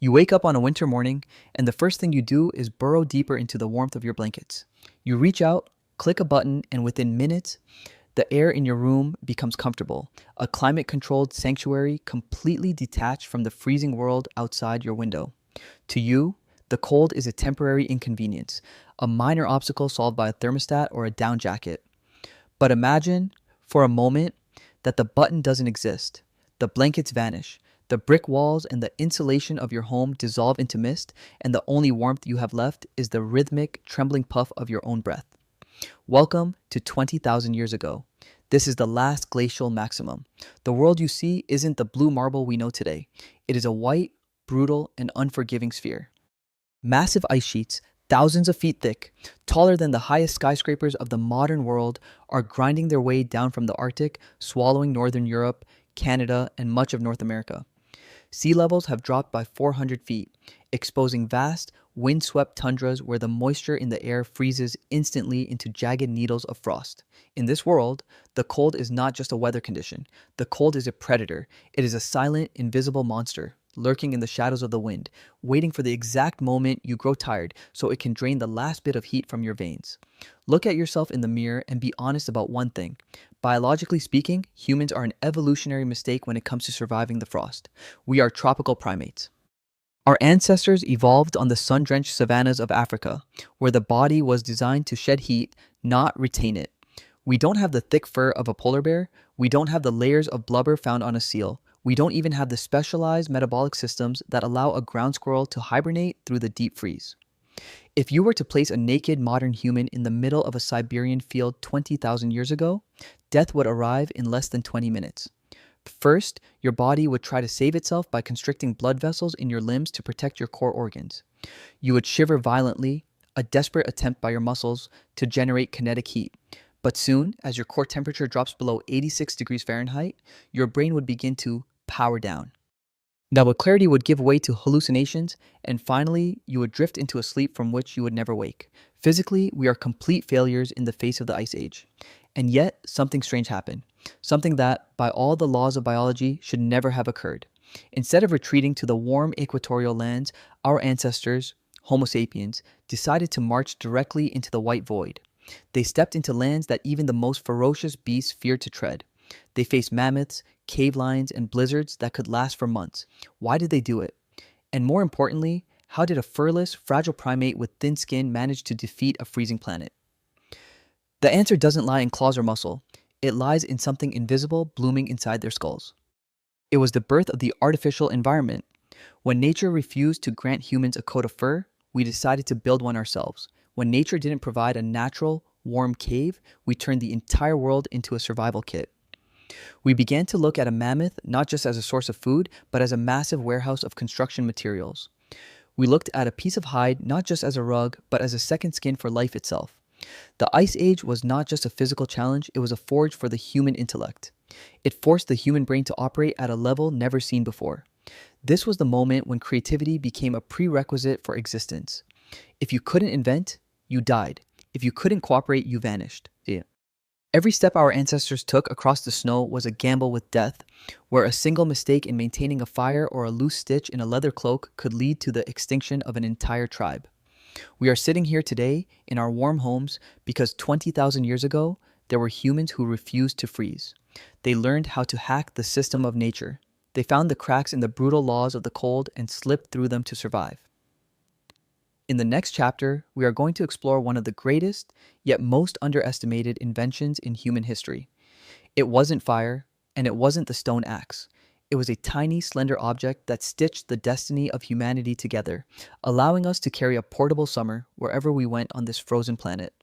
You wake up on a winter morning, and the first thing you do is burrow deeper into the warmth of your blankets. You reach out, click a button, and within minutes, the air in your room becomes comfortable, a climate controlled sanctuary completely detached from the freezing world outside your window. To you, the cold is a temporary inconvenience, a minor obstacle solved by a thermostat or a down jacket. But imagine, for a moment, that the button doesn't exist. The blankets vanish. The brick walls and the insulation of your home dissolve into mist, and the only warmth you have left is the rhythmic, trembling puff of your own breath. Welcome to 20,000 years ago. This is the last glacial maximum. The world you see isn't the blue marble we know today. It is a white, brutal, and unforgiving sphere. Massive ice sheets, thousands of feet thick, taller than the highest skyscrapers of the modern world, are grinding their way down from the Arctic, swallowing northern Europe, Canada, and much of North America. Sea levels have dropped by 400 feet, exposing vast, wind-swept tundras where the moisture in the air freezes instantly into jagged needles of frost. In this world, the cold is not just a weather condition. The cold is a predator. It is a silent, invisible monster, lurking in the shadows of the wind, waiting for the exact moment you grow tired so it can drain the last bit of heat from your veins. Look at yourself in the mirror and be honest about one thing. Biologically speaking, humans are an evolutionary mistake when it comes to surviving the frost. We are tropical primates. Our ancestors evolved on the sun-drenched savannas of Africa, where the body was designed to shed heat, not retain it. We don't have the thick fur of a polar bear. We don't have the layers of blubber found on a seal. We don't even have the specialized metabolic systems that allow a ground squirrel to hibernate through the deep freeze. If you were to place a naked modern human in the middle of a Siberian field 20,000 years ago, death would arrive in less than 20 minutes. First, your body would try to save itself by constricting blood vessels in your limbs to protect your core organs. You would shiver violently, a desperate attempt by your muscles to generate kinetic heat. But soon, as your core temperature drops below 86 degrees Fahrenheit, your brain would begin to power down. Now, clarity would give way to hallucinations, and finally, you would drift into a sleep from which you would never wake. Physically, we are complete failures in the face of the Ice Age. And yet, something strange happened. Something that, by all the laws of biology, should never have occurred. Instead of retreating to the warm equatorial lands, our ancestors, Homo sapiens, decided to march directly into the white void. They stepped into lands that even the most ferocious beasts feared to tread. They faced mammoths, cave lions, and blizzards that could last for months. Why did they do it? And more importantly, how did a furless, fragile primate with thin skin manage to defeat a freezing planet? The answer doesn't lie in claws or muscle. It lies in something invisible blooming inside their skulls. It was the birth of the artificial environment. When nature refused to grant humans a coat of fur, we decided to build one ourselves. When nature didn't provide a natural, warm cave, we turned the entire world into a survival kit. We began to look at a mammoth not just as a source of food, but as a massive warehouse of construction materials. We looked at a piece of hide not just as a rug, but as a second skin for life itself. The Ice Age was not just a physical challenge, it was a forge for the human intellect. It forced the human brain to operate at a level never seen before. This was the moment when creativity became a prerequisite for existence. If you couldn't invent, you died. If you couldn't cooperate, you vanished. Yeah. Every step our ancestors took across the snow was a gamble with death, where a single mistake in maintaining a fire or a loose stitch in a leather cloak could lead to the extinction of an entire tribe. We are sitting here today in our warm homes because 20,000 years ago, there were humans who refused to freeze. They learned how to hack the system of nature. They found the cracks in the brutal laws of the cold and slipped through them to survive. In the next chapter, we are going to explore one of the greatest, yet most underestimated inventions in human history. It wasn't fire, and it wasn't the stone axe. It was a tiny, slender object that stitched the destiny of humanity together, allowing us to carry a portable summer wherever we went on this frozen planet.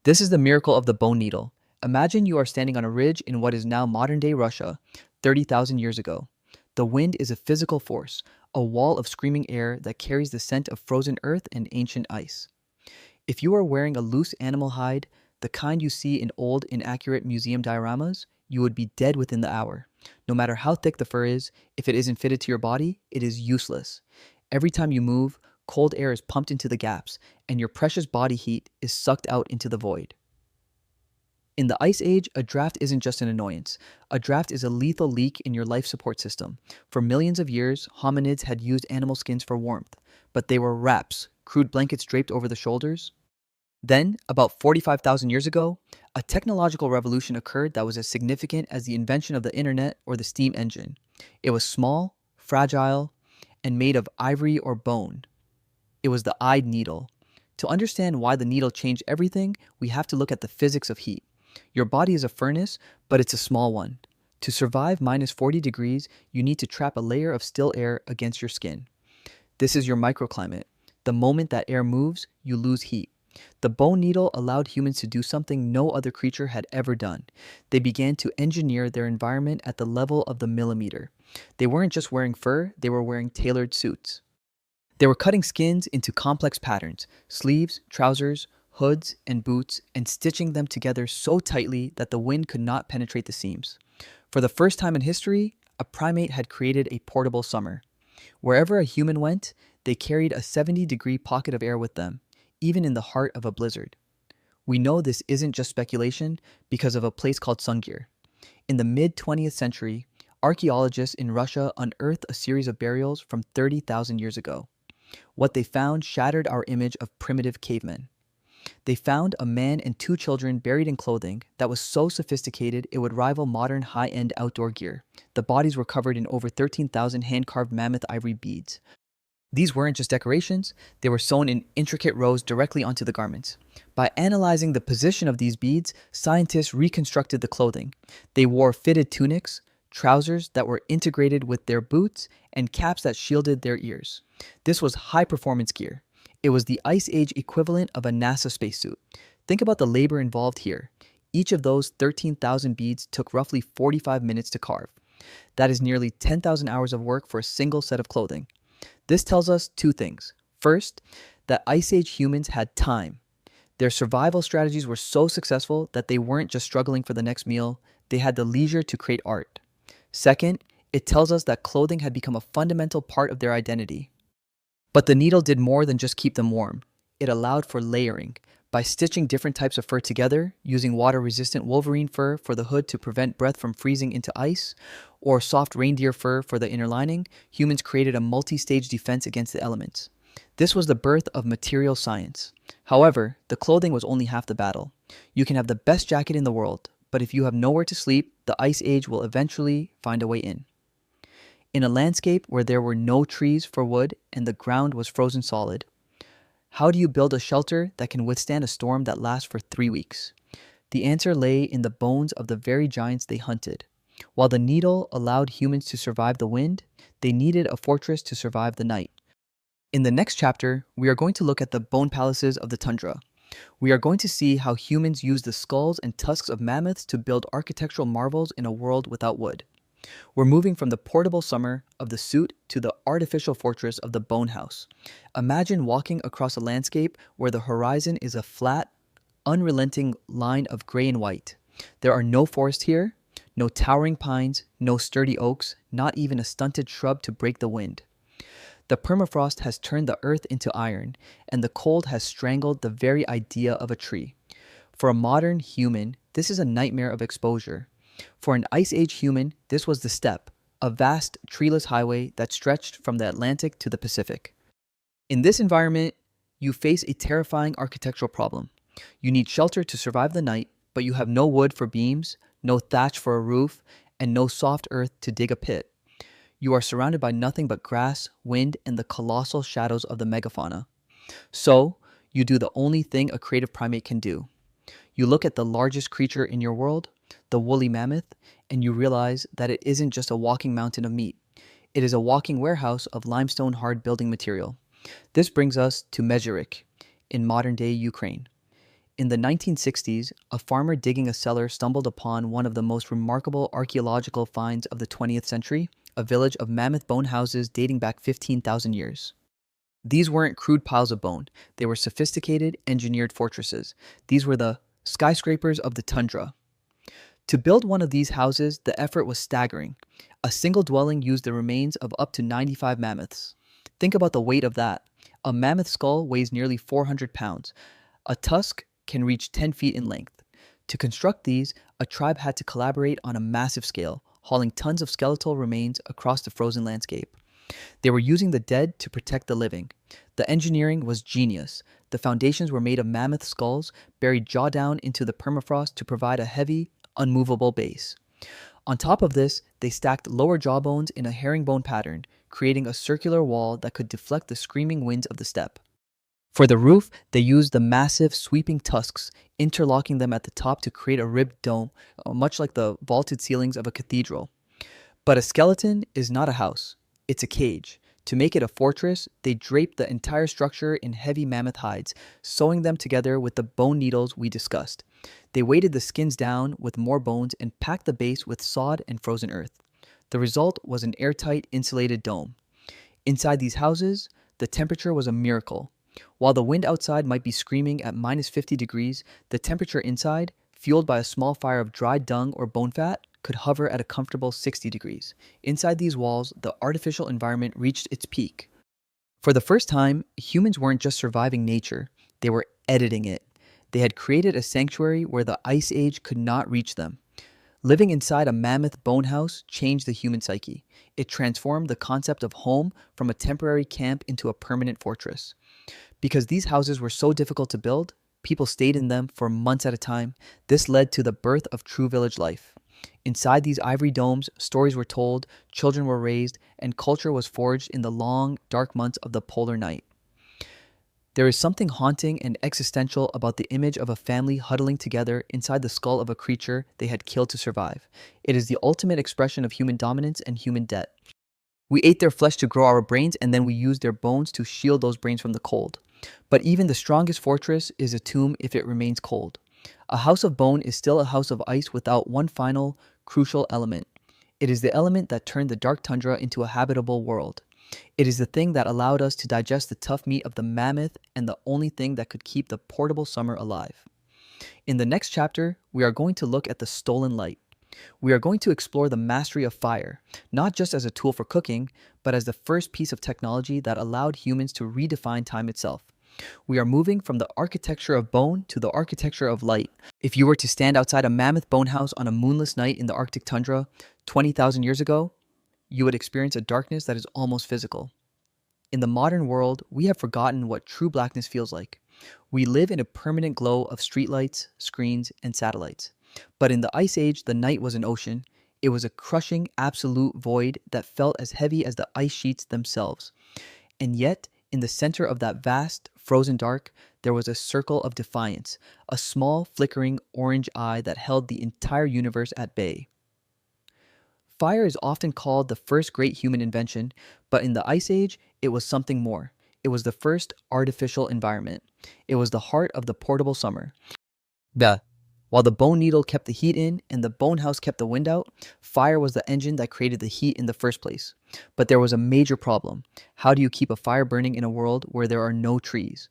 This is the miracle of the bone needle. Imagine you are standing on a ridge in what is now modern-day Russia, 30,000 years ago. The wind is a physical force, a wall of screaming air that carries the scent of frozen earth and ancient ice. If you are wearing a loose animal hide, the kind you see in old, inaccurate museum dioramas, you would be dead within the hour. No matter how thick the fur is, if it isn't fitted to your body, it is useless. Every time you move, cold air is pumped into the gaps, and your precious body heat is sucked out into the void. In the Ice Age, a draft isn't just an annoyance. A draft is a lethal leak in your life support system. For millions of years, hominids had used animal skins for warmth, but they were wraps, crude blankets draped over the shoulders. Then, about 45,000 years ago, a technological revolution occurred that was as significant as the invention of the internet or the steam engine. It was small, fragile, and made of ivory or bone. It was the eyed needle. To understand why the needle changed everything, we have to look at the physics of heat. Your body is a furnace, but it's a small one. To survive minus 40 degrees, you need to trap a layer of still air against your skin. This is your microclimate. The moment that air moves, you lose heat. The bone needle allowed humans to do something no other creature had ever done. They began to engineer their environment at the level of the millimeter. They weren't just wearing fur, they were wearing tailored suits. They were cutting skins into complex patterns, sleeves, trousers, hoods, and boots, and stitching them together so tightly that the wind could not penetrate the seams. For the first time in history, a primate had created a portable summer. Wherever a human went, they carried a 70-degree pocket of air with them, even in the heart of a blizzard. We know this isn't just speculation because of a place called Sungir. In the mid-20th century, archaeologists in Russia unearthed a series of burials from 30,000 years ago. What they found shattered our image of primitive cavemen. They found a man and two children buried in clothing that was so sophisticated it would rival modern high-end outdoor gear. The bodies were covered in over 13,000 hand-carved mammoth ivory beads. These weren't just decorations, they were sewn in intricate rows directly onto the garments. By analyzing the position of these beads, scientists reconstructed the clothing. They wore fitted tunics, trousers that were integrated with their boots, and caps that shielded their ears. This was high-performance gear. It was the Ice Age equivalent of a NASA spacesuit. Think about the labor involved here. Each of those 13,000 beads took roughly 45 minutes to carve. That is nearly 10,000 hours of work for a single set of clothing. This tells us two things. First, that Ice Age humans had time. Their survival strategies were so successful that they weren't just struggling for the next meal, they had the leisure to create art. Second, it tells us that clothing had become a fundamental part of their identity. But the needle did more than just keep them warm. It allowed for layering. By stitching different types of fur together, using water-resistant wolverine fur for the hood to prevent breath from freezing into ice, or soft reindeer fur for the inner lining, humans created a multi-stage defense against the elements. This was the birth of material science. However, the clothing was only half the battle. You can have the best jacket in the world, but if you have nowhere to sleep, the Ice Age will eventually find a way in. In a landscape where there were no trees for wood and the ground was frozen solid, how do you build a shelter that can withstand a storm that lasts for 3 weeks? The answer lay in the bones of the very giants they hunted. While the needle allowed humans to survive the wind, they needed a fortress to survive the night. In the next chapter, we are going to look at the bone palaces of the tundra. We are going to see how humans used the skulls and tusks of mammoths to build architectural marvels in a world without wood. We're moving from the portable summer of the suit to the artificial fortress of the bone house. Imagine walking across a landscape where the horizon is a flat, unrelenting line of gray and white. There are no forests here, no towering pines, no sturdy oaks, not even a stunted shrub to break the wind. The permafrost has turned the earth into iron, and the cold has strangled the very idea of a tree. For a modern human, this is a nightmare of exposure. For an Ice Age human, this was the steppe, a vast treeless highway that stretched from the Atlantic to the Pacific. In this environment, you face a terrifying architectural problem. You need shelter to survive the night, but you have no wood for beams, no thatch for a roof, and no soft earth to dig a pit. You are surrounded by nothing but grass, wind, and the colossal shadows of the megafauna. So, you do the only thing a creative primate can do. You look at the largest creature in your world, the woolly mammoth, and you realize that it isn't just a walking mountain of meat. It is a walking warehouse of limestone hard building material. This brings us to Megafauna in modern-day Ukraine. In the 1960s, a farmer digging a cellar stumbled upon one of the most remarkable archaeological finds of the 20th century, a village of mammoth bone houses dating back 15,000 years. These weren't crude piles of bone. They were sophisticated, engineered fortresses. These were the skyscrapers of the tundra. To build one of these houses, the effort was staggering. A single dwelling used the remains of up to 95 mammoths. Think about the weight of that. A mammoth skull weighs nearly 400 pounds. A tusk can reach 10 feet in length. To construct these, a tribe had to collaborate on a massive scale, hauling tons of skeletal remains across the frozen landscape. They were using the dead to protect the living. The engineering was genius. The foundations were made of mammoth skulls, buried jaw down into the permafrost to provide a heavy, unmovable base. On top of this, they stacked lower jawbones in a herringbone pattern, creating a circular wall that could deflect the screaming winds of the steppe. For the roof, they used the massive, sweeping tusks, interlocking them at the top to create a ribbed dome, much like the vaulted ceilings of a cathedral. But a skeleton is not a house, it's a cage. To make it a fortress, they draped the entire structure in heavy mammoth hides, sewing them together with the bone needles we discussed. They weighted the skins down with more bones and packed the base with sod and frozen earth. The result was an airtight, insulated dome. Inside these houses, the temperature was a miracle. While the wind outside might be screaming at minus 50 degrees, the temperature inside, fueled by a small fire of dried dung or bone fat, could hover at a comfortable 60 degrees. Inside these walls, the artificial environment reached its peak. For the first time, humans weren't just surviving nature, they were editing it. They had created a sanctuary where the ice age could not reach them. Living inside a mammoth bone house changed the human psyche. It transformed the concept of home from a temporary camp into a permanent fortress. Because these houses were so difficult to build, people stayed in them for months at a time. This led to the birth of true village life. Inside these ivory domes, stories were told, children were raised, and culture was forged in the long, dark months of the polar night. There is something haunting and existential about the image of a family huddling together inside the skull of a creature they had killed to survive. It is the ultimate expression of human dominance and human debt. We ate their flesh to grow our brains, and then we used their bones to shield those brains from the cold. But even the strongest fortress is a tomb if it remains cold. A house of bone is still a house of ice without one final, crucial element. It is the element that turned the dark tundra into a habitable world. It is the thing that allowed us to digest the tough meat of the mammoth and the only thing that could keep the portable summer alive. In the next chapter, we are going to look at the stolen light. We are going to explore the mastery of fire, not just as a tool for cooking, but as the first piece of technology that allowed humans to redefine time itself. We are moving from the architecture of bone to the architecture of light. If you were to stand outside a mammoth bone house on a moonless night in the Arctic tundra 20,000 years ago, you would experience a darkness that is almost physical. In the modern world, we have forgotten what true blackness feels like. We live in a permanent glow of streetlights, screens, and satellites. But in the Ice Age, the night was an ocean. It was a crushing, absolute void that felt as heavy as the ice sheets themselves. And yet, in the center of that vast, frozen dark, there was a circle of defiance, a small, flickering orange eye that held the entire universe at bay. Fire is often called the first great human invention, but in the Ice Age, it was something more. It was the first artificial environment. It was the heart of the portable summer. While the bone needle kept the heat in and the bone house kept the wind out, fire was the engine that created the heat in the first place. But there was a major problem. How do you keep a fire burning in a world where there are no trees?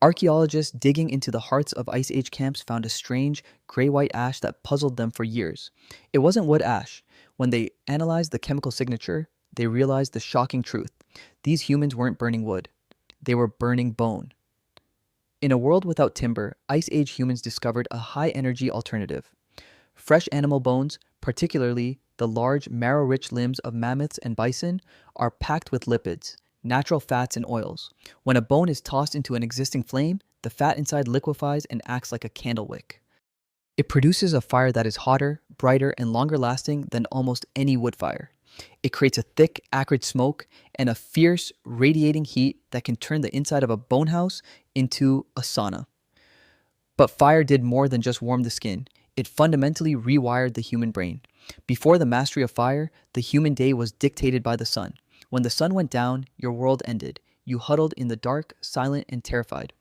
Archaeologists digging into the hearts of Ice Age camps found a strange, gray-white ash that puzzled them for years. It wasn't wood ash. When they analyzed the chemical signature, they realized the shocking truth. These humans weren't burning wood. They were burning bone. In a world without timber, Ice Age humans discovered a high-energy alternative. Fresh animal bones, particularly the large marrow-rich limbs of mammoths and bison, are packed with lipids, natural fats and oils. When a bone is tossed into an existing flame, the fat inside liquefies and acts like a candle wick. It produces a fire that is hotter, brighter, and longer lasting than almost any wood fire. It creates a thick, acrid smoke and a fierce, radiating heat that can turn the inside of a bone house into a sauna. But fire did more than just warm the skin. It fundamentally rewired the human brain. Before the mastery of fire, the human day was dictated by the sun. When the sun went down, your world ended. You huddled in the dark, silent, and terrified,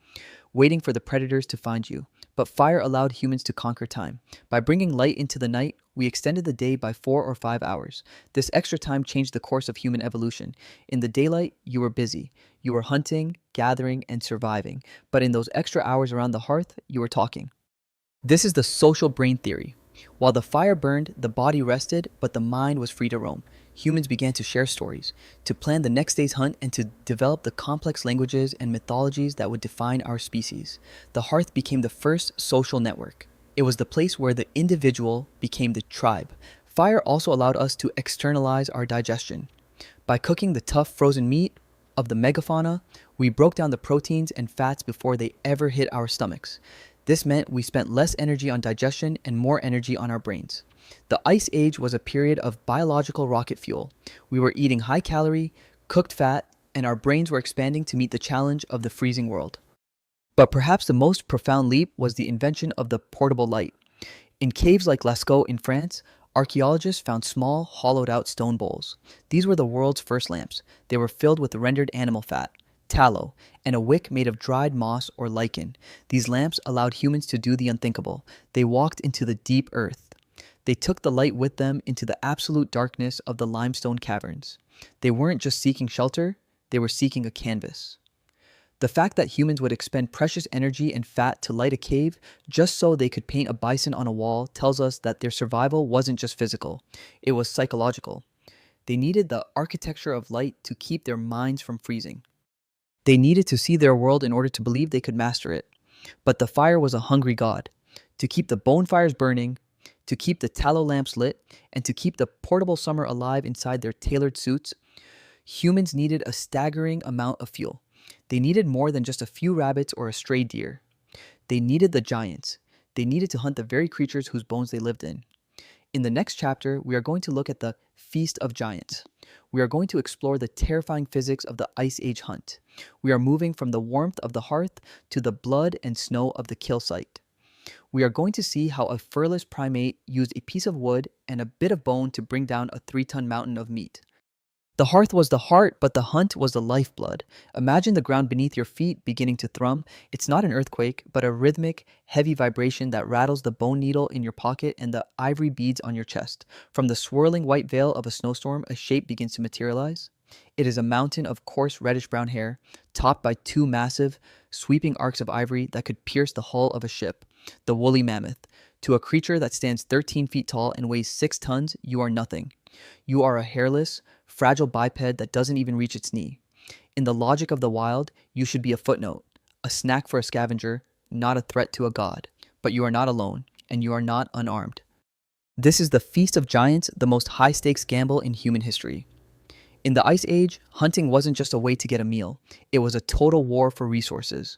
waiting for the predators to find you. But fire allowed humans to conquer time. By bringing light into the night, we extended the day by 4 or 5 hours. This extra time changed the course of human evolution. In the daylight, you were busy. You were hunting, gathering, and surviving. But in those extra hours around the hearth, you were talking. This is the social brain theory. While the fire burned, the body rested, but the mind was free to roam. Humans began to share stories, to plan the next day's hunt, and to develop the complex languages and mythologies that would define our species. The hearth became the first social network. It was the place where the individual became the tribe. Fire also allowed us to externalize our digestion. By cooking the tough frozen meat of the megafauna, we broke down the proteins and fats before they ever hit our stomachs. This meant we spent less energy on digestion and more energy on our brains. The Ice Age was a period of biological rocket fuel. We were eating high calorie, cooked fat, and our brains were expanding to meet the challenge of the freezing world. But perhaps the most profound leap was the invention of the portable light. In caves like Lascaux in France, archaeologists found small, hollowed-out stone bowls. These were the world's first lamps. They were filled with rendered animal fat, tallow, and a wick made of dried moss or lichen. These lamps allowed humans to do the unthinkable. They walked into the deep earth. They took the light with them into the absolute darkness of the limestone caverns. They weren't just seeking shelter, they were seeking a canvas. The fact that humans would expend precious energy and fat to light a cave just so they could paint a bison on a wall tells us that their survival wasn't just physical, it was psychological. They needed the architecture of light to keep their minds from freezing. They needed to see their world in order to believe they could master it. But the fire was a hungry god. To keep the bonfires burning, to keep the tallow lamps lit, and to keep the portable summer alive inside their tailored suits, humans needed a staggering amount of fuel. They needed more than just a few rabbits or a stray deer. They needed the giants. They needed to hunt the very creatures whose bones they lived in. In the next chapter, we are going to look at the Feast of Giants. We are going to explore the terrifying physics of the Ice Age hunt. We are moving from the warmth of the hearth to the blood and snow of the kill site. We are going to see how a furless primate used a piece of wood and a bit of bone to bring down a 3-ton mountain of meat. The hearth was the heart, but the hunt was the lifeblood. Imagine the ground beneath your feet beginning to thrum. It's not an earthquake, but a rhythmic, heavy vibration that rattles the bone needle in your pocket and the ivory beads on your chest. From the swirling white veil of a snowstorm, a shape begins to materialize. It is a mountain of coarse reddish-brown hair, topped by 2 massive, sweeping arcs of ivory that could pierce the hull of a ship. The woolly mammoth. To a creature that stands 13 feet tall and weighs 6 tons, you are nothing. You are a hairless, fragile biped that doesn't even reach its knee. In the logic of the wild, you should be a footnote, a snack for a scavenger, not a threat to a god. But you are not alone, and you are not unarmed. This is the Feast of Giants, the most high-stakes gamble in human history. In the Ice Age, hunting wasn't just a way to get a meal. It was a total war for resources.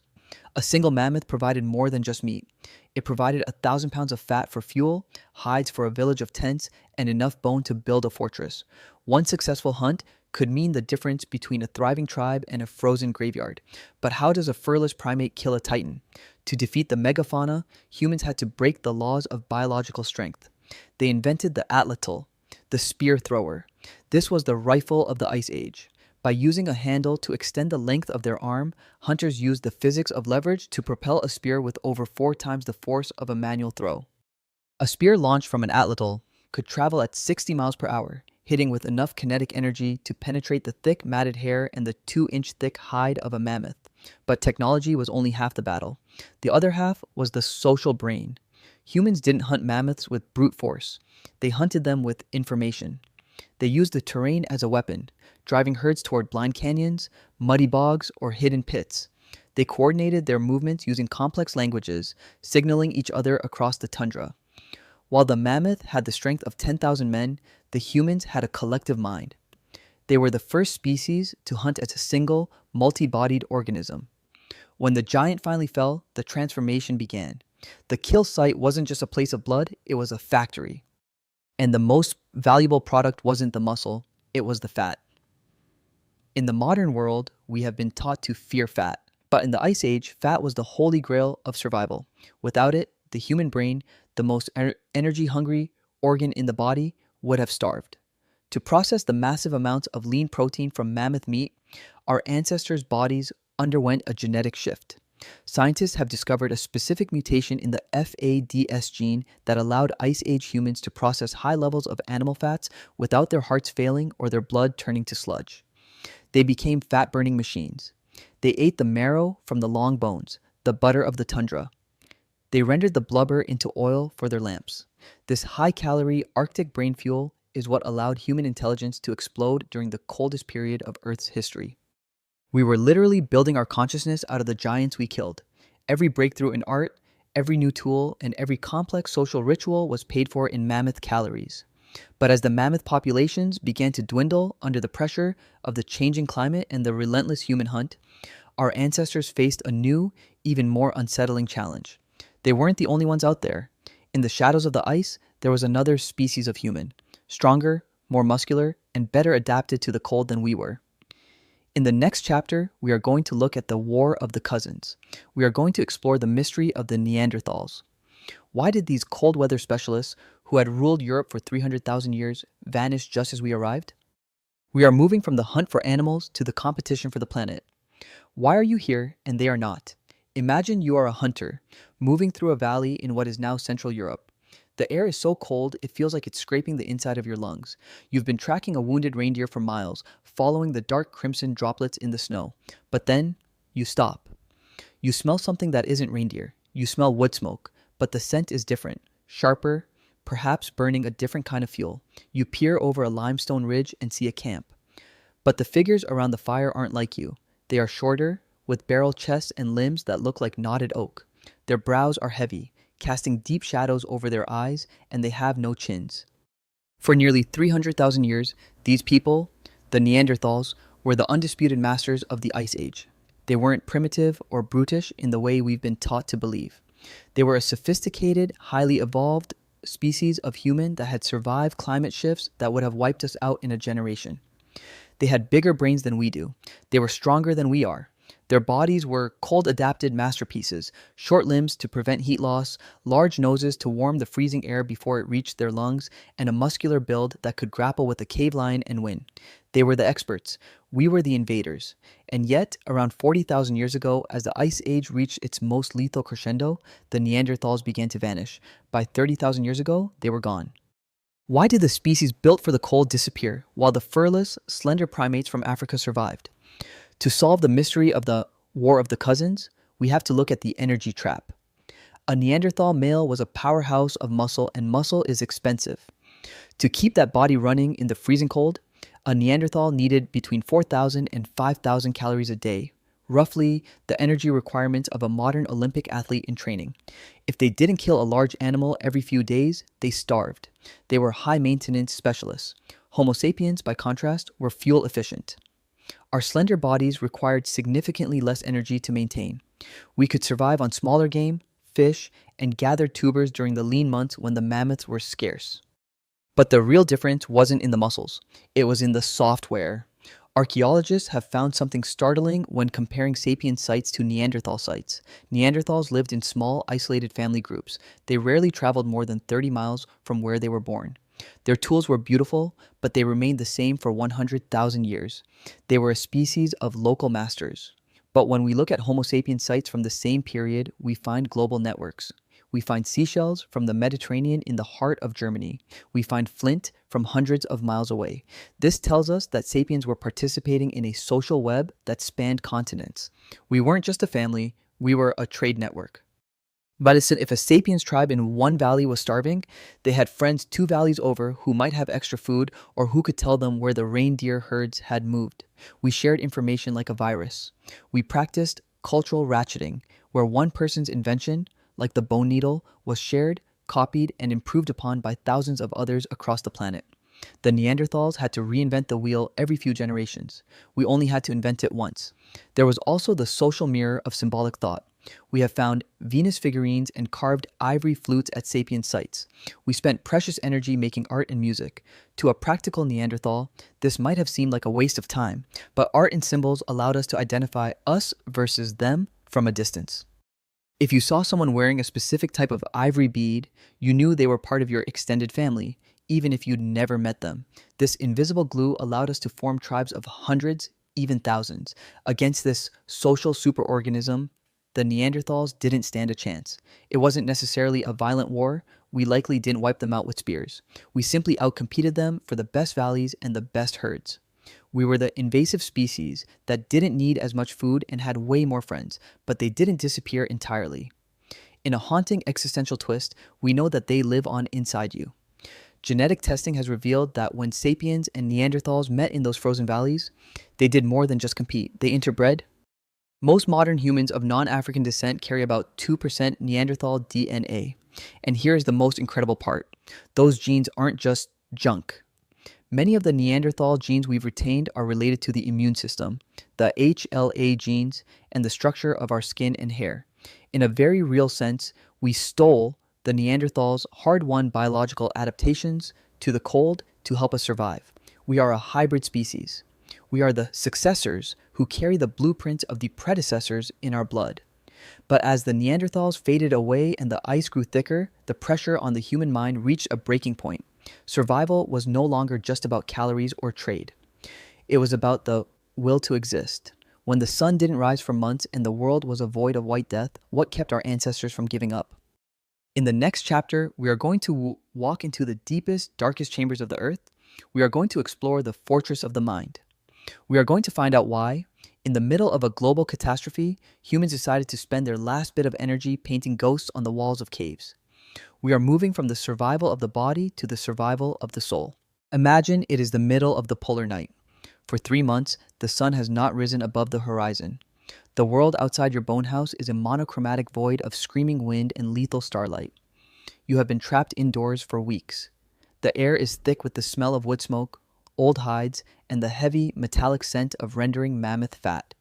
A single mammoth provided more than just meat. It provided 1,000 pounds of fat for fuel, hides for a village of tents, and enough bone to build a fortress. One successful hunt could mean the difference between a thriving tribe and a frozen graveyard. But how does a furless primate kill a titan? To defeat the megafauna, humans had to break the laws of biological strength. They invented the atlatl, the spear thrower. This was the rifle of the Ice Age. By using a handle to extend the length of their arm, hunters used the physics of leverage to propel a spear with over 4 times the force of a manual throw. A spear launched from an atlatl could travel at 60 miles per hour, hitting with enough kinetic energy to penetrate the thick matted hair and the 2-inch thick hide of a mammoth. But technology was only half the battle. The other half was the social brain. Humans didn't hunt mammoths with brute force. They hunted them with information. They used the terrain as a weapon, driving herds toward blind canyons, muddy bogs, or hidden pits. They coordinated their movements using complex languages, signaling each other across the tundra. While the mammoth had the strength of 10,000 men, the humans had a collective mind. They were the first species to hunt as a single, multi-bodied organism. When the giant finally fell, the transformation began. The kill site wasn't just a place of blood, it was a factory. And the most valuable product wasn't the muscle, it was the fat. In the modern world, we have been taught to fear fat. But in the Ice Age, fat was the holy grail of survival. Without it, the human brain, the most energy-hungry organ in the body, would have starved. To process the massive amounts of lean protein from mammoth meat, our ancestors' bodies underwent a genetic shift. Scientists have discovered a specific mutation in the FADS gene that allowed Ice Age humans to process high levels of animal fats without their hearts failing or their blood turning to sludge. They became fat-burning machines. They ate the marrow from the long bones, the butter of the tundra. They rendered the blubber into oil for their lamps. This high-calorie Arctic brain fuel is what allowed human intelligence to explode during the coldest period of Earth's history. We were literally building our consciousness out of the giants we killed. Every breakthrough in art, Every new tool and every complex social ritual was paid for in mammoth calories. But as the mammoth populations began to dwindle under the pressure of the changing climate and the relentless human hunt, our ancestors faced a new, even more unsettling challenge. They weren't the only ones out there. In the shadows of the ice, there was another species of human, stronger, more muscular, and better adapted to the cold than we were. In the next chapter, we are going to look at the War of the Cousins. We are going to explore the mystery of the Neanderthals. Why did these cold weather specialists, who had ruled Europe for 300,000 years, vanish just as we arrived? We are moving from the hunt for animals to the competition for the planet. Why are you here and they are not? Imagine you are a hunter, moving through a valley in what is now Central Europe. The air is so cold, it feels like it's scraping the inside of your lungs. You've been tracking a wounded reindeer for miles, following the dark crimson droplets in the snow. But then, you stop. You smell something that isn't reindeer. You smell wood smoke, but the scent is different, sharper, perhaps burning a different kind of fuel. You peer over a limestone ridge and see a camp. But the figures around the fire aren't like you. They are shorter, with barrel chests and limbs that look like knotted oak. Their brows are heavy, casting deep shadows over their eyes, and they have no chins. For nearly 300,000 years, these people, the Neanderthals, were the undisputed masters of the Ice Age. They weren't primitive or brutish in the way we've been taught to believe. They were a sophisticated, highly evolved species of human that had survived climate shifts that would have wiped us out in a generation. They had bigger brains than we do. They were stronger than we are. Their bodies were cold-adapted masterpieces, short limbs to prevent heat loss, large noses to warm the freezing air before it reached their lungs, and a muscular build that could grapple with a cave lion and win. They were the experts. We were the invaders. And yet, around 40,000 years ago, as the Ice Age reached its most lethal crescendo, the Neanderthals began to vanish. By 30,000 years ago, they were gone. Why did the species built for the cold disappear, while the furless, slender primates from Africa survived? To solve the mystery of the War of the Cousins, we have to look at the energy trap. A Neanderthal male was a powerhouse of muscle, and muscle is expensive. To keep that body running in the freezing cold, a Neanderthal needed between 4,000 and 5,000 calories a day, roughly the energy requirements of a modern Olympic athlete in training. If they didn't kill a large animal every few days, they starved. They were high-maintenance specialists. Homo sapiens, by contrast, were fuel-efficient. Our slender bodies required significantly less energy to maintain. We could survive on smaller game, fish, and gathered tubers during the lean months when the mammoths were scarce. But the real difference wasn't in the muscles. It was in the software. Archaeologists have found something startling when comparing sapien sites to Neanderthal sites. Neanderthals lived in small, isolated family groups. They rarely traveled more than 30 miles from where they were born. Their tools were beautiful, but they remained the same for 100,000 years. They were a species of local masters. But when we look at Homo sapiens sites from the same period, we find global networks. We find seashells from the Mediterranean in the heart of Germany. We find flint from hundreds of miles away. This tells us that sapiens were participating in a social web that spanned continents. We weren't just a family, we were a trade network. But if a sapiens tribe in one valley was starving, they had friends 2 valleys over who might have extra food or who could tell them where the reindeer herds had moved. We shared information like a virus. We practiced cultural ratcheting, where one person's invention, like the bone needle, was shared, copied, and improved upon by thousands of others across the planet. The Neanderthals had to reinvent the wheel every few generations. We only had to invent it once. There was also the social mirror of symbolic thought. We have found Venus figurines and carved ivory flutes at sapien sites. We spent precious energy making art and music. To a practical Neanderthal, this might have seemed like a waste of time, but art and symbols allowed us to identify us versus them from a distance. If you saw someone wearing a specific type of ivory bead, you knew they were part of your extended family, even if you'd never met them. This invisible glue allowed us to form tribes of hundreds, even thousands. Against this social superorganism, the Neanderthals didn't stand a chance. It wasn't necessarily a violent war. We likely didn't wipe them out with spears. We simply outcompeted them for the best valleys and the best herds. We were the invasive species that didn't need as much food and had way more friends, but they didn't disappear entirely. In a haunting existential twist, we know that they live on inside you. Genetic testing has revealed that when sapiens and Neanderthals met in those frozen valleys, they did more than just compete. They interbred. Most modern humans of non-African descent carry about 2% Neanderthal DNA. And here's the most incredible part. Those genes aren't just junk. Many of the Neanderthal genes we've retained are related to the immune system, the HLA genes, and the structure of our skin and hair. In a very real sense, we stole the Neanderthals' hard-won biological adaptations to the cold to help us survive. We are a hybrid species. We are the successors who carry the blueprint of the predecessors in our blood. But as the Neanderthals faded away and the ice grew thicker, the pressure on the human mind reached a breaking point. Survival was no longer just about calories or trade. It was about the will to exist. When the sun didn't rise for months and the world was a void of white death, what kept our ancestors from giving up? In the next chapter, we are going to walk into the deepest, darkest chambers of the earth. We are going to explore the fortress of the mind. We are going to find out why, in the middle of a global catastrophe, humans decided to spend their last bit of energy painting ghosts on the walls of caves. We are moving from the survival of the body to the survival of the soul. Imagine it is the middle of the polar night. For 3 months, the sun has not risen above the horizon. The world outside your bone house is a monochromatic void of screaming wind and lethal starlight. You have been trapped indoors for weeks. The air is thick with the smell of wood smoke, old hides, and the heavy, metallic scent of rendering mammoth fat.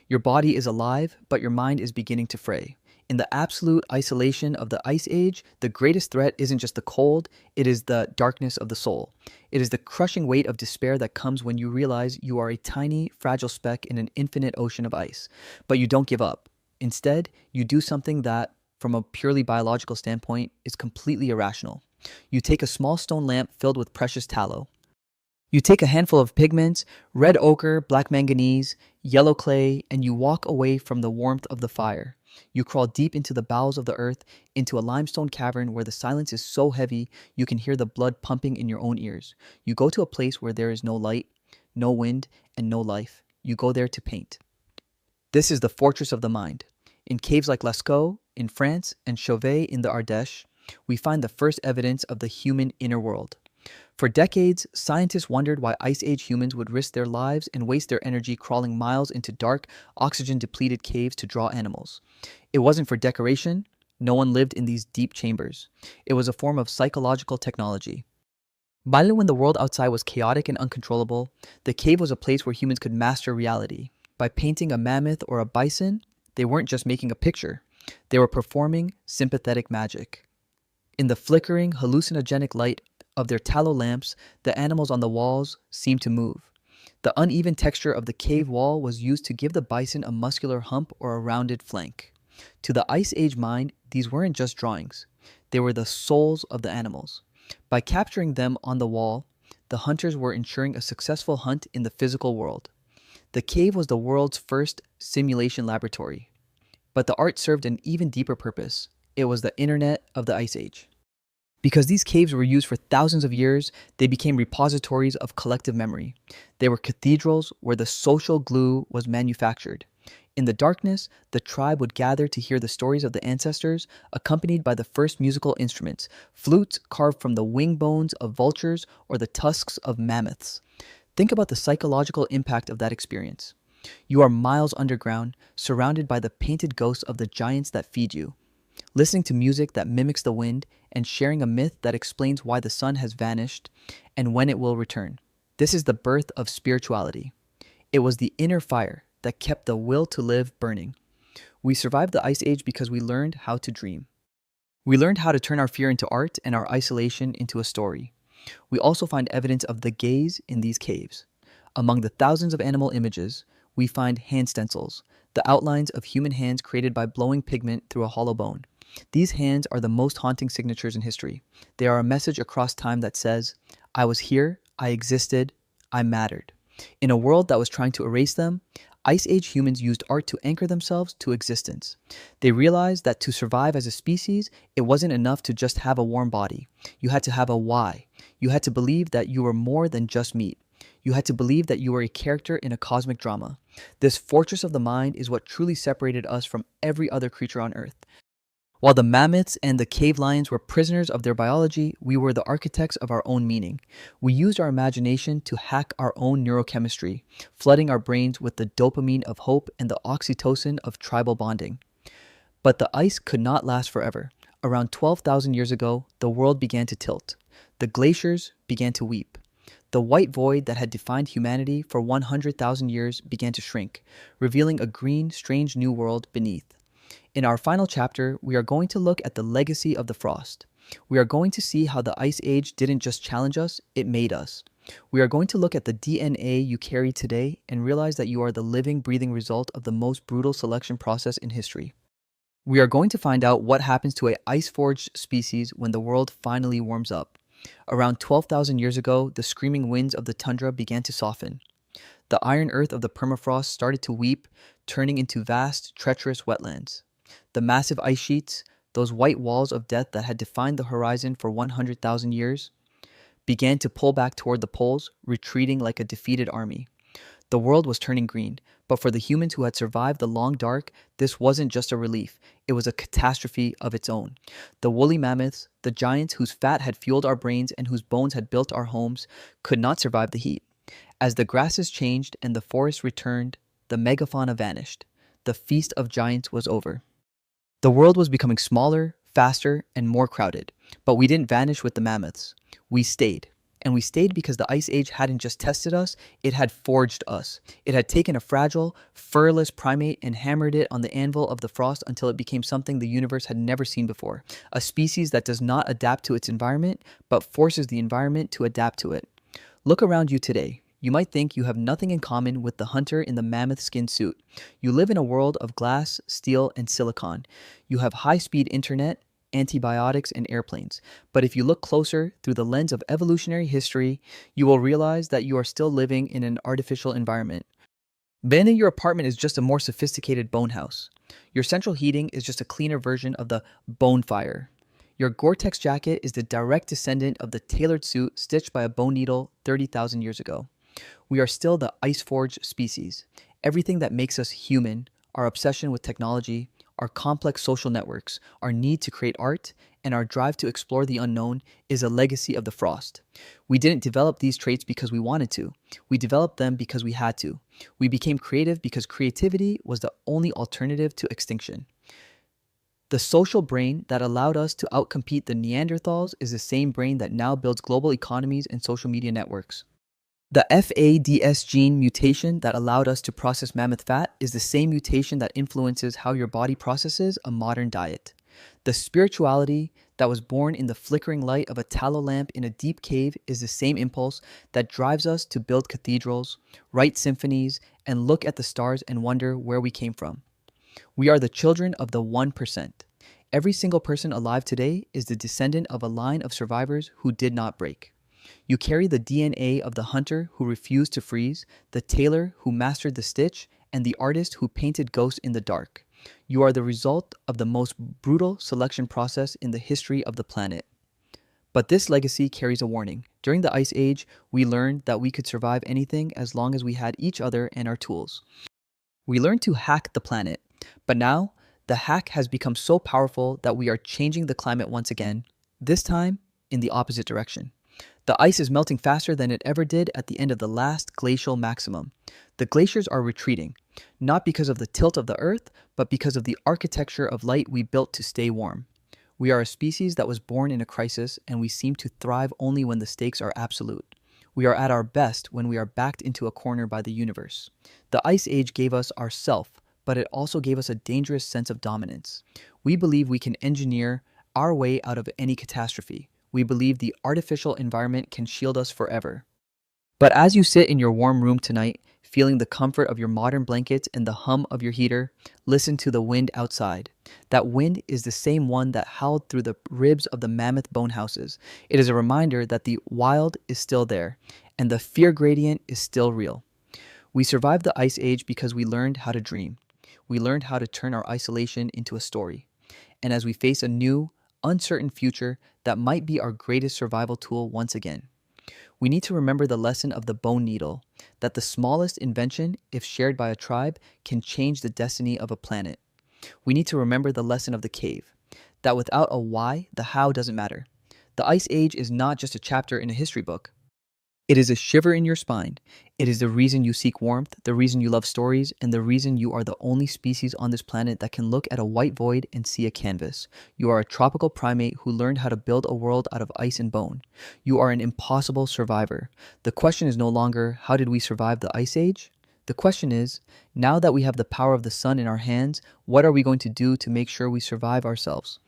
Your body is alive, but your mind is beginning to fray. In the absolute isolation of the Ice Age, the greatest threat isn't just the cold, it is the darkness of the soul. It is the crushing weight of despair that comes when you realize you are a tiny, fragile speck in an infinite ocean of ice. But you don't give up. Instead, you do something that, from a purely biological standpoint, is completely irrational. You take a small stone lamp filled with precious tallow. You take a handful of pigments, red ochre, black manganese, yellow clay, and you walk away from the warmth of the fire. You crawl deep into the bowels of the earth, into a limestone cavern where the silence is so heavy you can hear the blood pumping in your own ears. You go to a place where there is no light, no wind, and no life. You go there to paint. This is the fortress of the mind. In caves like Lascaux, in France, and Chauvet in the Ardèche, we find the first evidence of the human inner world. For decades, scientists wondered why Ice Age humans would risk their lives and waste their energy crawling miles into dark, oxygen-depleted caves to draw animals. It wasn't for decoration. No one lived in these deep chambers. It was a form of psychological technology. While when the world outside was chaotic and uncontrollable, the cave was a place where humans could master reality. By painting a mammoth or a bison, they weren't just making a picture. They were performing sympathetic magic. In the flickering, hallucinogenic light of their tallow lamps, the animals on the walls seemed to move. The uneven texture of the cave wall was used to give the bison a muscular hump or a rounded flank. To the Ice Age mind, these weren't just drawings. They were the souls of the animals. By capturing them on the wall, the hunters were ensuring a successful hunt in the physical world. The cave was the world's first simulation laboratory. But the art served an even deeper purpose. It was the internet of the Ice Age. Because these caves were used for thousands of years, they became repositories of collective memory. They were cathedrals where the social glue was manufactured. In the darkness, the tribe would gather to hear the stories of the ancestors, accompanied by the first musical instruments, flutes carved from the wing bones of vultures or the tusks of mammoths. Think about the psychological impact of that experience. You are miles underground, surrounded by the painted ghosts of the giants that feed you, listening to music that mimics the wind, and sharing a myth that explains why the sun has vanished and when it will return. This is the birth of spirituality. It was the inner fire that kept the will to live burning. We survived the Ice Age because we learned how to dream. We learned how to turn our fear into art and our isolation into a story. We also find evidence of the gaze in these caves. Among the thousands of animal images, we find hand stencils, the outlines of human hands created by blowing pigment through a hollow bone. These hands are the most haunting signatures in history. They are a message across time that says, I was here, I existed, I mattered. In a world that was trying to erase them, Ice Age humans used art to anchor themselves to existence. They realized that to survive as a species, it wasn't enough to just have a warm body. You had to have a why. You had to believe that you were more than just meat. You had to believe that you were a character in a cosmic drama. This fortress of the mind is what truly separated us from every other creature on Earth. While the mammoths and the cave lions were prisoners of their biology, we were the architects of our own meaning. We used our imagination to hack our own neurochemistry, flooding our brains with the dopamine of hope and the oxytocin of tribal bonding. But the ice could not last forever. Around 12,000 years ago, the world began to tilt. The glaciers began to weep. The white void that had defined humanity for 100,000 years began to shrink, revealing a green, strange new world beneath. In our final chapter, we are going to look at the legacy of the frost. We are going to see how the ice age didn't just challenge us, it made us. We are going to look at the DNA you carry today and realize that you are the living, breathing result of the most brutal selection process in history. We are going to find out what happens to a ice-forged species when the world finally warms up. Around 12,000 years ago, the screaming winds of the tundra began to soften. The iron earth of the permafrost started to weep, turning into vast, treacherous wetlands. The massive ice sheets, those white walls of death that had defined the horizon for 100,000 years, began to pull back toward the poles, retreating like a defeated army. The world was turning green, but for the humans who had survived the long dark, this wasn't just a relief, it was a catastrophe of its own. The woolly mammoths, the giants whose fat had fueled our brains and whose bones had built our homes, could not survive the heat. As the grasses changed and the forests returned, the megafauna vanished. The feast of giants was over. The world was becoming smaller, faster, and more crowded, but we didn't vanish with the mammoths. We stayed. And we stayed because the ice age hadn't just tested us, it had forged us. It had taken a fragile, furless primate and hammered it on the anvil of the frost until it became something the universe had never seen before. A species that does not adapt to its environment, but forces the environment to adapt to it. Look around you today. You might think you have nothing in common with the hunter in the mammoth skin suit. You live in a world of glass, steel, and silicon. You have high-speed internet, antibiotics, and airplanes. But if you look closer through the lens of evolutionary history, you will realize that you are still living in an artificial environment. Then your apartment is just a more sophisticated bone house. Your central heating is just a cleaner version of the bone fire. Your Gore-Tex jacket is the direct descendant of the tailored suit stitched by a bone needle 30,000 years ago. We are still the ice-forged species. Everything that makes us human, our obsession with technology, our complex social networks, our need to create art, and our drive to explore the unknown is a legacy of the frost. We didn't develop these traits because we wanted to. We developed them because we had to. We became creative because creativity was the only alternative to extinction. The social brain that allowed us to outcompete the Neanderthals is the same brain that now builds global economies and social media networks. The FADS gene mutation that allowed us to process mammoth fat is the same mutation that influences how your body processes a modern diet. The spirituality that was born in the flickering light of a tallow lamp in a deep cave is the same impulse that drives us to build cathedrals, write symphonies, and look at the stars and wonder where we came from. We are the children of the 1%. Every single person alive today is the descendant of a line of survivors who did not break. You carry the DNA of the hunter who refused to freeze, the tailor who mastered the stitch, and the artist who painted ghosts in the dark. You are the result of the most brutal selection process in the history of the planet. But this legacy carries a warning. During the Ice Age, we learned that we could survive anything as long as we had each other and our tools. We learned to hack the planet, but now the hack has become so powerful that we are changing the climate once again, this time in the opposite direction. The ice is melting faster than it ever did at the end of the last glacial maximum. The glaciers are retreating, not because of the tilt of the Earth, but because of the architecture of light we built to stay warm. We are a species that was born in a crisis, and we seem to thrive only when the stakes are absolute. We are at our best when we are backed into a corner by the universe. The Ice Age gave us our self, but it also gave us a dangerous sense of dominance. We believe we can engineer our way out of any catastrophe. We believe the artificial environment can shield us forever. But as you sit in your warm room tonight, feeling the comfort of your modern blankets and the hum of your heater, listen to the wind outside. That wind is the same one that howled through the ribs of the mammoth bone houses. It is a reminder that the wild is still there, and the fear gradient is still real. We survived the Ice Age because we learned how to dream. We learned how to turn our isolation into a story. And as we face a new, uncertain future, that might be our greatest survival tool once again. We need to remember the lesson of the bone needle, that the smallest invention, if shared by a tribe, can change the destiny of a planet. We need to remember the lesson of the cave, that without a why, the how doesn't matter. The Ice Age is not just a chapter in a history book. It is a shiver in your spine. It is the reason you seek warmth, the reason you love stories, and the reason you are the only species on this planet that can look at a white void and see a canvas. You are a tropical primate who learned how to build a world out of ice and bone. You are an impossible survivor. The question is no longer, how did we survive the Ice Age? The question is, now that we have the power of the sun in our hands, what are we going to do to make sure we survive ourselves?